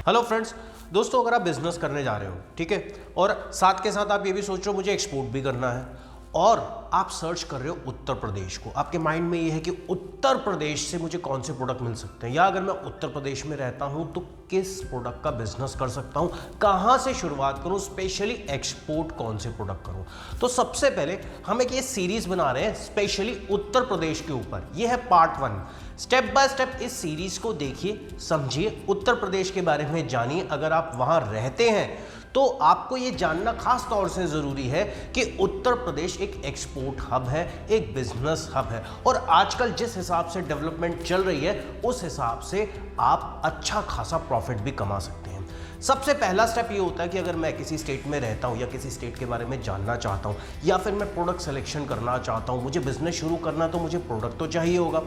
Hello friends, दोस्तों अगर आप बिजनेस करने जा रहे हो, ठीक है, और साथ के साथ आप ये भी सोच रहे हो मुझे एक्सपोर्ट भी करना है और आप सर्च कर रहे हो उत्तर प्रदेश को, आपके माइंड में ये है कि उत्तर प्रदेश से मुझे कौन से प्रोडक्ट मिल सकते हैं, या अगर मैं उत्तर प्रदेश में रहता हूं तो किस प्रोडक्ट का बिजनेस कर सकता हूं, कहां से शुरुआत करूं, स्पेशली एक्सपोर्ट कौन से प्रोडक्ट करूं। तो सबसे पहले हम एक ये सीरीज बना रहे हैं स्पेशली उत्तर प्रदेश के ऊपर। ये है पार्ट 1। स्टेप बाय स्टेप इस सीरीज को देखिए, समझिए, उत्तर प्रदेश के बारे में जानिए। अगर आप वहां रहते हैं तो आपको यह जानना खास तौर से जरूरी है कि उत्तर प्रदेश एक एक्सपोर्ट हब है, एक बिजनेस हब है, और आजकल जिस हिसाब से डेवलपमेंट चल रही है उस हिसाब से आप अच्छा खासा प्रॉफिट भी कमा सकते हैं। सबसे पहला स्टेप ये होता है कि अगर मैं किसी स्टेट में रहता हूं या किसी स्टेट के बारे में जानना चाहता हूं, या फिर मैं प्रोडक्ट सिलेक्शन करना चाहता हूं, मुझे बिजनेस शुरू करना, तो मुझे प्रोडक्ट तो चाहिए होगा।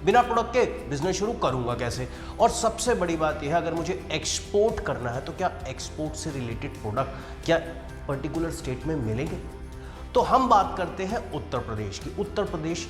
बिना प्रोडक्ट के बिजनेस शुरू करूंगा कैसे? और सबसे बड़ी बात यह है, अगर मुझे एक्सपोर्ट करना है तो क्या एक्सपोर्ट से रिलेटेड प्रोडक्ट क्या पर्टिकुलर स्टेट में मिलेंगे? तो हम बात करते हैं उत्तर प्रदेश की। उत्तर प्रदेश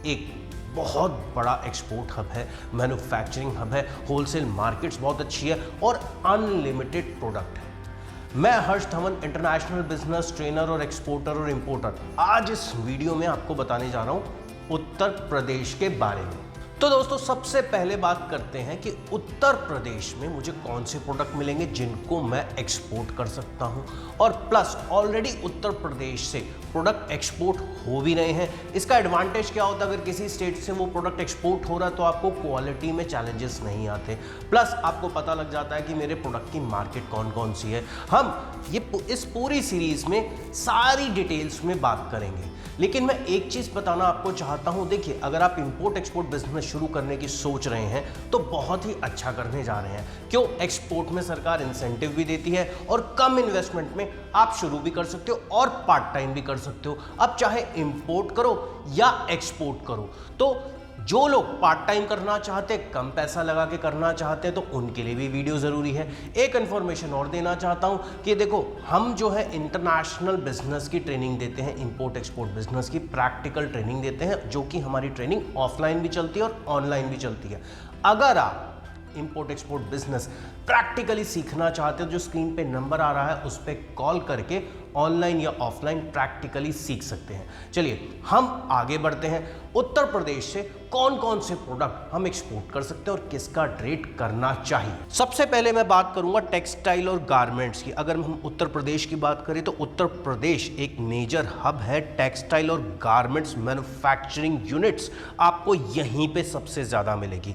एक बहुत बड़ा एक्सपोर्ट हब है, मैन्युफैक्चरिंग हब है, होलसेल मार्केट्स बहुत अच्छी है और अनलिमिटेड प्रोडक्ट है। मैं हर्ष धवन, इंटरनेशनल बिजनेस ट्रेनर और एक्सपोर्टर और इंपोर्टर, आज इस वीडियो में आपको बताने जा रहा हूं उत्तर प्रदेश के बारे में। तो दोस्तों सबसे पहले बात करते हैं कि उत्तर प्रदेश में मुझे कौन से प्रोडक्ट मिलेंगे जिनको मैं एक्सपोर्ट कर सकता हूं, और प्लस ऑलरेडी उत्तर प्रदेश से प्रोडक्ट एक्सपोर्ट हो भी रहे हैं। इसका एडवांटेज क्या होता है? अगर किसी स्टेट से वो प्रोडक्ट एक्सपोर्ट हो रहा है तो आपको क्वालिटी में चैलेंजेस नहीं आते, प्लस आपको पता लग जाता है कि मेरे प्रोडक्ट की मार्केट कौन कौन सी है। हम ये इस पूरी सीरीज में सारी डिटेल्स में बात करेंगे, लेकिन मैं एक चीज बताना आपको चाहता हूं। देखिए, अगर आप इंपोर्ट एक्सपोर्ट बिजनेस शुरू करने की सोच रहे हैं तो बहुत ही अच्छा करने जा रहे हैं। क्यों? एक्सपोर्ट में सरकार इंसेंटिव भी देती है और कम इन्वेस्टमेंट में आप शुरू भी कर सकते हो और पार्ट टाइम भी कर सकते हो। अब चाहे इंपोर्ट करो या एक्सपोर्ट करो, तो जो लोग पार्ट टाइम करना चाहते हैं, कम पैसा लगा के करना चाहते हैं, तो उनके लिए भी वीडियो जरूरी है। एक इन्फॉर्मेशन और देना चाहता हूं कि देखो, हम जो है इंटरनेशनल बिजनेस की ट्रेनिंग देते हैं, इंपोर्ट एक्सपोर्ट बिजनेस की प्रैक्टिकल ट्रेनिंग देते हैं, जो कि हमारी ट्रेनिंग ऑफलाइन भी चलती है और ऑनलाइन भी चलती है। अगर आप इंपोर्ट एक्सपोर्ट बिजनेस प्रैक्टिकली सीखना चाहते हो, जो स्क्रीन पे नंबर आ रहा है उस पर कॉल करके ऑनलाइन या ऑफलाइन प्रैक्टिकली सीख सकते हैं। चलिए हम आगे बढ़ते हैं। उत्तर प्रदेश से कौन कौन से प्रोडक्ट हम एक्सपोर्ट कर सकते हैं और किसका रेट करना चाहिए। सबसे पहले मैं बात करूंगा टेक्सटाइल और गारमेंट्स की। अगर हम उत्तर प्रदेश की बात करें तो उत्तर प्रदेश एक मेजर हब है टेक्सटाइल और गारमेंट्स मैन्युफैक्चरिंग यूनिट्स आपको यहीं पे सबसे ज्यादा मिलेगी।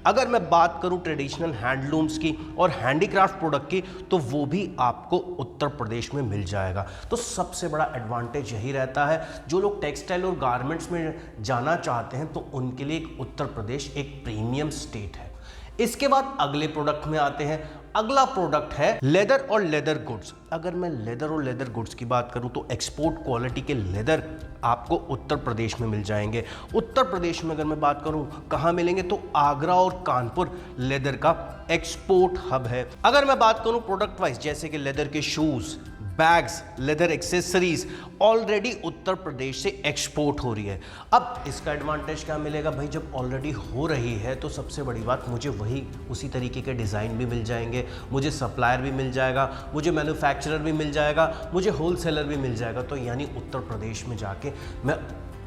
अगर मैं बात करूं ट्रेडिशनल हैंडलूम्स की और हैंडीक्राफ्ट प्रोडक्ट की, तो वो भी आपको उत्तर प्रदेश में मिल जाएगा। तो सबसे बड़ा एडवांटेज यही रहता है, जो लोग टेक्सटाइल और गारमेंट्स में जाना चाहते हैं तो उनके लिए उत्तर प्रदेश एक प्रीमियम स्टेट है। इसके बाद अगले प्रोडक्ट में आते हैं। अगला प्रोडक्ट है लेदर और लेदर गुड्स। अगर मैं लेदर और लेदर गुड्स की बात करूं तो एक्सपोर्ट क्वालिटी के लेदर आपको उत्तर प्रदेश में मिल जाएंगे। उत्तर प्रदेश में अगर मैं बात करूं कहां मिलेंगे, तो आगरा और कानपुर लेदर का एक्सपोर्ट हब है। अगर मैं बात करूं प्रोडक्ट वाइज, जैसे कि लेदर के shoes, bags, leather accessories already Uttar Pradesh से एक्सपोर्ट हो रही है। अब इसका एडवांटेज क्या मिलेगा भाई? जब ऑलरेडी हो रही है तो सबसे बड़ी बात, मुझे वही उसी तरीके के डिज़ाइन भी मिल जाएंगे, मुझे सप्लायर भी मिल जाएगा, मुझे मैन्युफैक्चरर भी मिल जाएगा, मुझे होलसेलर भी मिल जाएगा। तो यानी उत्तर प्रदेश में जाके मैं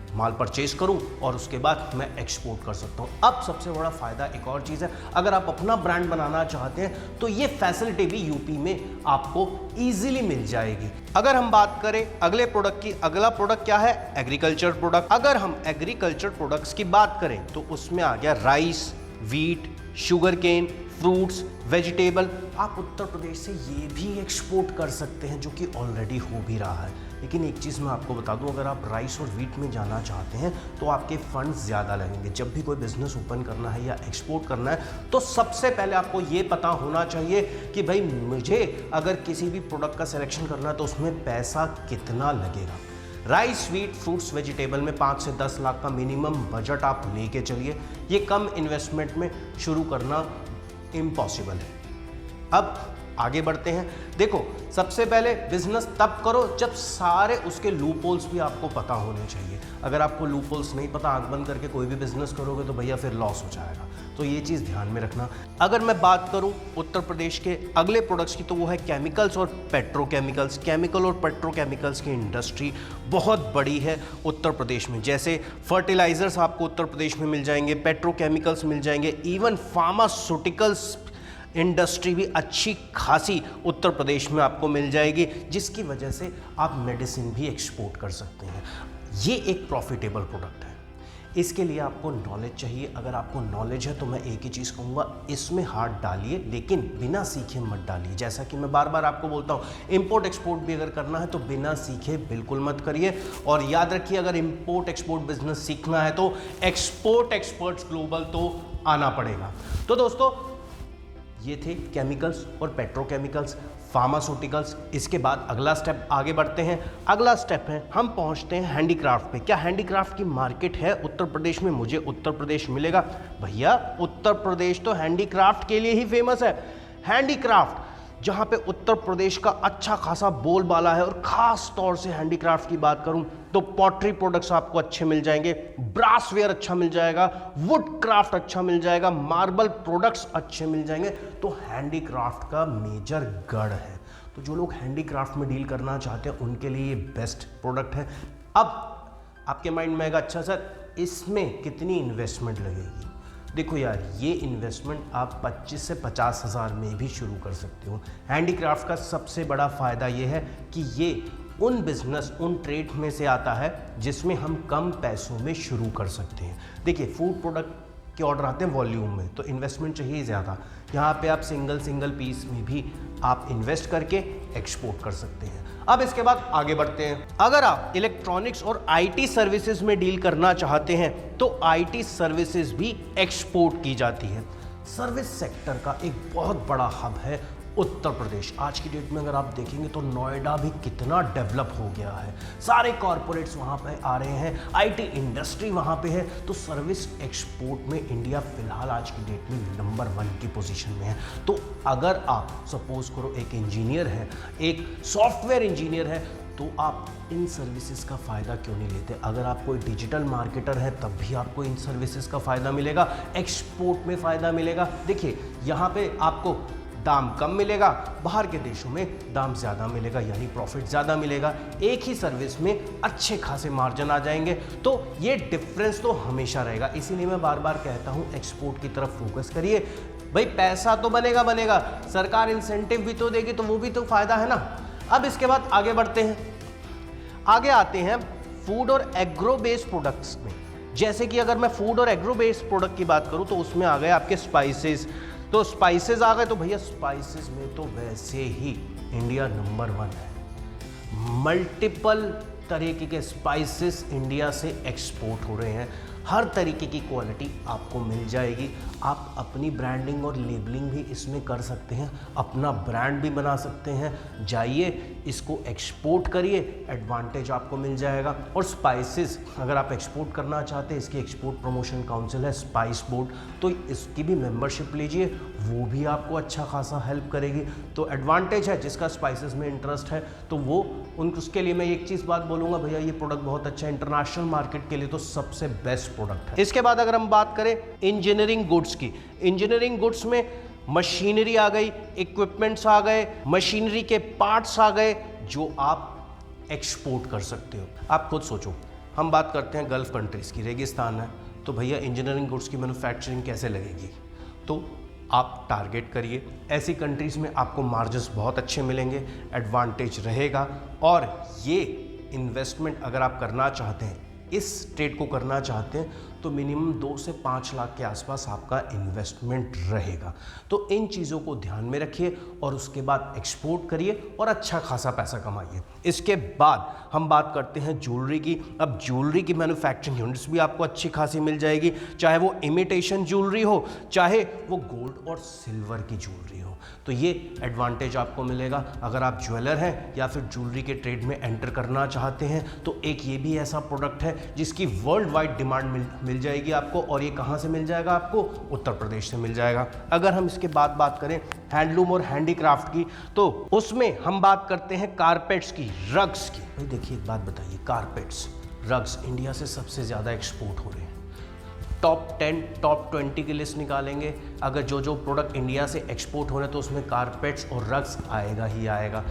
माल परचेज करूं और उसके बाद मैं एक्सपोर्ट कर सकता हूं। अब सबसे बड़ा फायदा एक और चीज़ है, अगर आप अपना ब्रांड बनाना चाहते हैं तो ये फैसिलिटी भी यूपी में आपको इजीली मिल जाएगी। अगर हम बात करें अगले प्रोडक्ट की, अगला प्रोडक्ट क्या है? Agriculture product. अगर हम एग्रीकल्चर प्रोडक्ट्स की बात करें तो उसमें आ गया rice, wheat, sugar cane, fruits, vegetable. आप उत्तर प्रदेश से ये भी एक्सपोर्ट कर सकते हैं, जो कि ऑलरेडी हो भी रहा है। लेकिन एक चीज़ मैं आपको बता दूं, अगर आप राइस और व्हीट में जाना चाहते हैं तो आपके फंड्स ज़्यादा लगेंगे। जब भी कोई बिजनेस ओपन करना है या एक्सपोर्ट करना है तो सबसे पहले आपको ये पता होना चाहिए कि भाई मुझे अगर किसी भी प्रोडक्ट का सिलेक्शन करना है तो उसमें पैसा कितना लगेगा। राइस, व्हीट, फ्रूट्स, वेजिटेबल में 5 से 10 लाख का मिनिमम बजट आप लेके चलिए। ये कम इन्वेस्टमेंट में शुरू करना इम्पॉसिबल है। अब आगे बढ़ते हैं। देखो, सबसे पहले बिजनेस तब करो जब सारे उसके लूप होल्स भी आपको पता होने चाहिए। अगर आपको लूप होल्स नहीं पता, आंख बंद करके कोई भी बिजनेस करोगे तो भैया फिर लॉस हो जाएगा। तो ये चीज़ ध्यान में रखना। अगर मैं बात करूं उत्तर प्रदेश के अगले प्रोडक्ट्स की, तो वो है केमिकल्स और पेट्रोकेमिकल्स। केमिकल और पेट्रोकेमिकल्स की इंडस्ट्री बहुत बड़ी है उत्तर प्रदेश में। जैसे फर्टिलाइजर्स आपको उत्तर प्रदेश में मिल जाएंगे, पेट्रोकेमिकल्स मिल जाएंगे, इवन फार्मास्यूटिकल्स इंडस्ट्री भी अच्छी खासी उत्तर प्रदेश में आपको मिल जाएगी, जिसकी वजह से आप मेडिसिन भी एक्सपोर्ट कर सकते हैं। ये एक प्रॉफिटेबल प्रोडक्ट है। इसके लिए आपको नॉलेज चाहिए। अगर आपको नॉलेज है तो मैं एक ही चीज़ कहूँगा, इसमें हाथ डालिए, लेकिन बिना सीखे मत डालिए। जैसा कि मैं बार बार आपको बोलता हूँ, इंपोर्ट एक्सपोर्ट भी अगर करना है तो बिना सीखे बिल्कुल मत करिए। और याद रखिए, अगर इंपोर्ट एक्सपोर्ट बिजनेस सीखना है तो एक्सपोर्ट एक्सपर्ट्स ग्लोबल तो आना पड़ेगा। तो दोस्तों, ये थे केमिकल्स और पेट्रोकेमिकल्स, फार्मास्यूटिकल्स। इसके बाद अगला स्टेप आगे बढ़ते हैं। अगला स्टेप है, हम पहुंचते हैं हैंडीक्राफ्ट पे। क्या हैंडीक्राफ्ट की मार्केट है उत्तर प्रदेश में? मुझे उत्तर प्रदेश मिलेगा? भैया, उत्तर प्रदेश तो हैंडीक्राफ्ट के लिए ही फेमस है। हैंडीक्राफ्ट जहाँ पे उत्तर प्रदेश का अच्छा खासा बोलबाला है, और ख़ास तौर से हैंडीक्राफ्ट की बात करूँ तो पॉटरी प्रोडक्ट्स आपको अच्छे मिल जाएंगे, ब्रासवेयर अच्छा मिल जाएगा, वुड क्राफ्ट अच्छा मिल जाएगा, मार्बल प्रोडक्ट्स अच्छे मिल जाएंगे। तो हैंडीक्राफ्ट का मेजर गढ़ है। तो जो लोग हैंडीक्राफ्ट में डील करना चाहते हैं उनके लिए ये बेस्ट प्रोडक्ट है। अब आपके माइंड में आएगा, अच्छा सर, इसमें कितनी इन्वेस्टमेंट लगेगी? देखो यार, ये इन्वेस्टमेंट आप 25 से 50 हज़ार में भी शुरू कर सकते हो। हैंडीक्राफ्ट का सबसे बड़ा फ़ायदा ये है कि ये उन बिजनेस, उन ट्रेड में से आता है जिसमें हम कम पैसों में शुरू कर सकते हैं। देखिए, फूड प्रोडक्ट के ऑर्डर आते हैं वॉल्यूम में, तो इन्वेस्टमेंट चाहिए ज़्यादा। यहाँ पे आप सिंगल पीस में भी आप इन्वेस्ट करके एक्सपोर्ट कर सकते हैं। अब इसके बाद आगे बढ़ते हैं। अगर आप इलेक्ट्रॉनिक्स और आईटी सर्विसेज में डील करना चाहते हैं तो आईटी सर्विसेज भी एक्सपोर्ट की जाती है। सर्विस सेक्टर का एक बहुत बड़ा हब है उत्तर प्रदेश। आज की डेट में अगर आप देखेंगे तो नोएडा भी कितना डेवलप हो गया है। सारे कॉरपोरेट्स वहाँ पे आ रहे हैं, आईटी इंडस्ट्री वहाँ पे है। तो सर्विस एक्सपोर्ट में इंडिया फिलहाल आज की डेट में नंबर 1 की पोजीशन में है। तो अगर आप सपोज करो एक इंजीनियर है, एक सॉफ्टवेयर इंजीनियर है, तो आप इन सर्विसेज का फ़ायदा क्यों नहीं लेते? अगर आप कोई डिजिटल मार्केटर है तब भी आपको इन सर्विसेज का फ़ायदा मिलेगा, एक्सपोर्ट में फ़ायदा मिलेगा। देखिए, यहाँ पे आपको दाम कम मिलेगा, बाहर के देशों में दाम ज़्यादा मिलेगा, यानी प्रॉफिट ज़्यादा मिलेगा। एक ही सर्विस में अच्छे खासे मार्जिन आ जाएंगे। तो ये डिफरेंस तो हमेशा रहेगा। इसीलिए मैं बार बार कहता हूँ, एक्सपोर्ट की तरफ फोकस करिए। भाई, पैसा तो बनेगा, सरकार इंसेंटिव भी तो देगी, तो वो भी तो फ़ायदा है ना। अब इसके बाद आगे बढ़ते हैं। आगे आते हैं फूड और एग्रो बेस्ड प्रोडक्ट्स में। जैसे कि अगर मैं फूड और एग्रो बेस्ड प्रोडक्ट की बात करूं तो उसमें आ गए आपके स्पाइसेस। तो स्पाइसेस आ गए, तो भैया स्पाइसेस में तो वैसे ही इंडिया नंबर 1 है। मल्टीपल तरीके के स्पाइसेस इंडिया से एक्सपोर्ट हो रहे हैं। हर तरीके की क्वालिटी आपको मिल जाएगी। आप अपनी ब्रांडिंग और लेबलिंग भी इसमें कर सकते हैं, अपना ब्रांड भी बना सकते हैं। जाइए, इसको एक्सपोर्ट करिए, एडवांटेज आपको मिल जाएगा। और स्पाइसेस अगर आप एक्सपोर्ट करना चाहते हैं, इसकी एक्सपोर्ट प्रमोशन काउंसिल है, स्पाइस बोर्ड, तो इसकी भी मेंबरशिप लीजिए, वो भी आपको अच्छा खासा हेल्प करेगी। तो एडवांटेज है, जिसका स्पाइसेस में इंटरेस्ट है तो वो उसके लिए मैं एक चीज़ बात बोलूँगा, भैया ये प्रोडक्ट बहुत अच्छा है, इंटरनेशनल मार्केट के लिए तो सबसे बेस्ट प्रोडक्ट है। इसके बाद अगर हम बात करें इंजीनियरिंग गुड्स की, इंजीनियरिंग गुड्स में मशीनरी आ गई, इक्विपमेंट्स आ गए, मशीनरी के पार्ट्स आ गए, जो आप एक्सपोर्ट कर सकते हो। आप खुद सोचो, हम बात करते हैं गल्फ कंट्रीज़ की, रेगिस्तान है, तो भैया इंजीनियरिंग गुड्स की मैन्युफैक्चरिंग कैसे लगेगी? तो आप टारगेट करिए ऐसी कंट्रीज़ में, आपको मार्जिन्स बहुत अच्छे मिलेंगे, एडवांटेज रहेगा। और ये इन्वेस्टमेंट अगर आप करना चाहते हैं, इस ट्रेड को करना चाहते हैं, तो मिनिमम 2 से 5 लाख के आसपास आपका इन्वेस्टमेंट रहेगा। तो इन चीज़ों को ध्यान में रखिए और उसके बाद एक्सपोर्ट करिए और अच्छा खासा पैसा कमाइए। इसके बाद हम बात करते हैं ज्वेलरी की। अब ज्वेलरी की मैन्युफैक्चरिंग यूनिट्स भी आपको अच्छी खासी मिल जाएगी, चाहे वो इमिटेशन ज्वेलरी हो, चाहे वो गोल्ड और सिल्वर की ज्वेलरी हो। तो ये एडवांटेज आपको मिलेगा अगर आप ज्वेलर हैं या फिर ज्वेलरी के ट्रेड में एंटर करना चाहते हैं। तो एक ये भी ऐसा प्रोडक्ट है जिसकी वर्ल्ड वाइड डिमांड मिल जाएगी आपको। और ये कहाँ से मिल जाएगा आपको? उत्तर प्रदेश से मिल जाएगा। अगर हम इसके बाद बात करें हैंडलूम और हैंडीक्राफ्ट की, तो उसमें हम बात करते हैं कारपेट्स की, रग्स की। भाई देखिए, एक बात बताइए, कारपेट्स, रग्स इंडिया से सबसे ज़्यादा एक्सपोर्ट हो रहे हैं। टॉप 10, टॉप 20 की लिस्ट निकालेंगे, अगर जो प्रोडक्ट इंडिया से एक्सपोर्ट हो रहे हैं तो उसमें कारपेट्स और रग्स आएगा ही आएगा,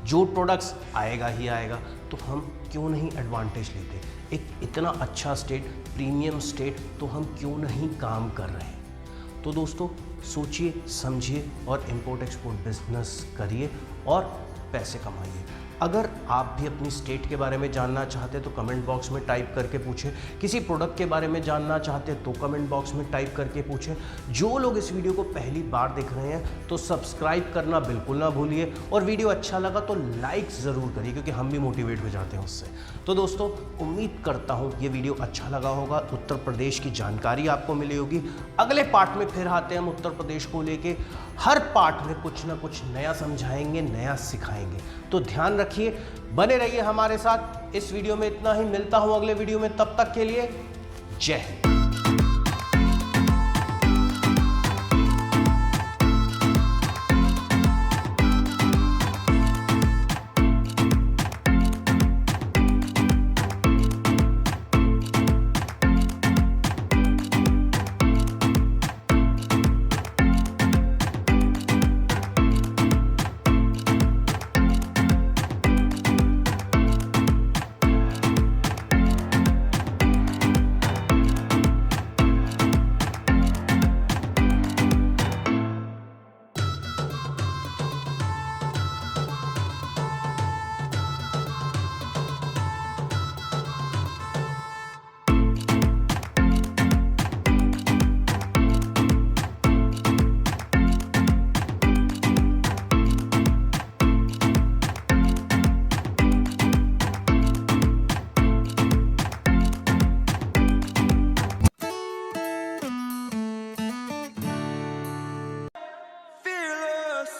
जूट प्रोडक्ट्स आएगा ही आएगा। तो हम क्यों नहीं एडवांटेज लेते? एक इतना अच्छा स्टेट, प्रीमियम स्टेट, तो हम क्यों नहीं काम कर रहे हैं? तो दोस्तों सोचिए, समझिए और इंपोर्ट एक्सपोर्ट बिजनेस करिए और पैसे कमाइए। अगर आप भी अपनी स्टेट के बारे में जानना चाहते हैं तो कमेंट बॉक्स में टाइप करके पूछें। किसी प्रोडक्ट के बारे में जानना चाहते हैं तो कमेंट बॉक्स में टाइप करके पूछें। जो लोग इस वीडियो को पहली बार देख रहे हैं तो सब्सक्राइब करना बिल्कुल ना भूलिए, और वीडियो अच्छा लगा तो लाइक ज़रूर करिए, क्योंकि हम भी मोटिवेट हो जाते हैं उससे। तो दोस्तों उम्मीद करता हूँ ये वीडियो अच्छा लगा होगा, उत्तर प्रदेश की जानकारी आपको मिली होगी। अगले पार्ट में फिर आते हैं हम उत्तर प्रदेश को लेके, हर पार्ट में कुछ ना कुछ नया समझाएंगे, नया सिखाएंगे। तो ध्यान रखिए, बने रहिए हमारे साथ। इस वीडियो में इतना ही, मिलता हूं अगले वीडियो में, तब तक के लिए जय हिंद। Fearless.